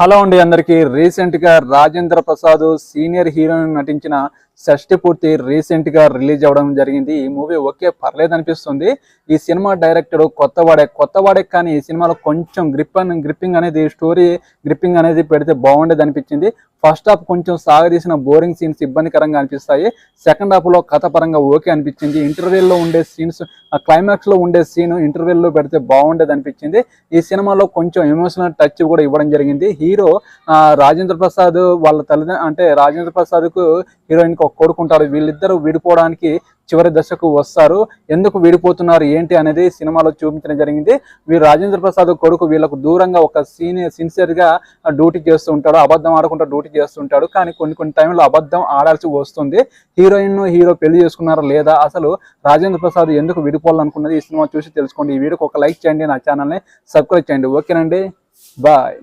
Hello అండి అందరికి. Recent గా రాజేంద్ర ప్రసాద్ సీనియర్ హీరోయిన్ నటించిన షష్టి పూర్తి రీసెంట్ గా రిలీజ్ అవ్వడం జరిగింది. ఈ మూవీ ఓకే పర్లేదు అనిపిస్తుంది. ఈ సినిమా డైరెక్టర్ కొత్తవాడే కానీ ఈ సినిమాలో కొంచెం గ్రిప్పింగ్ అనేది స్టోరీ గ్రిప్పింగ్ అనేది పెడితే బాగుండేది అనిపించింది. ఫస్ట్ హాఫ్ కొంచెం సాగదీసిన బోరింగ్ సీన్స్ ఇబ్బందికరంగా అనిపిస్తాయి. సెకండ్ హాఫ్ లో కథ పరంగా ఓకే అనిపించింది. ఇంటర్వెల్ లో ఉండే సీన్స్, క్లైమాక్స్ లో ఉండే సీన్ ఇంటర్వెల్ లో పెడితే బాగుండేది అనిపించింది. ఈ సినిమాలో కొంచెం ఎమోషనల్ టచ్ కూడా ఇవ్వడం జరిగింది. హీరో రాజేంద్ర ప్రసాద్ వాళ్ళ తల్లిదండ్రులు అంటే రాజేంద్ర ప్రసాద్ కు హీరోయిన్ కు ఒక కొడుకు ఉంటారు. వీళ్ళిద్దరూ విడిపోవడానికి చివరి దశకు వస్తారు. ఎందుకు విడిపోతున్నారు ఏంటి అనేది సినిమాలో చూపించడం జరిగింది. రాజేంద్ర ప్రసాద్ కొడుకు వీళ్ళకు దూరంగా ఒక సిన్సియర్ గా డ్యూటీ చేస్తూ ఉంటాడు. అబద్ధం ఆడకుండా డ్యూటీ చేస్తుంటాడు. కానీ కొన్ని టైంలో అబద్ధం ఆడాల్సి వస్తుంది. హీరో పెళ్లి చేసుకున్నారా లేదా, అసలు రాజేంద్ర ప్రసాద్ ఎందుకు విడిపోవాలనుకున్నది ఈ సినిమా చూసి తెలుసుకోండి. ఈ వీడియోకి ఒక లైక్ చేయండి, నా ఛానల్ని సబ్స్క్రైబ్ చేయండి. ఓకేనండి, బాయ్.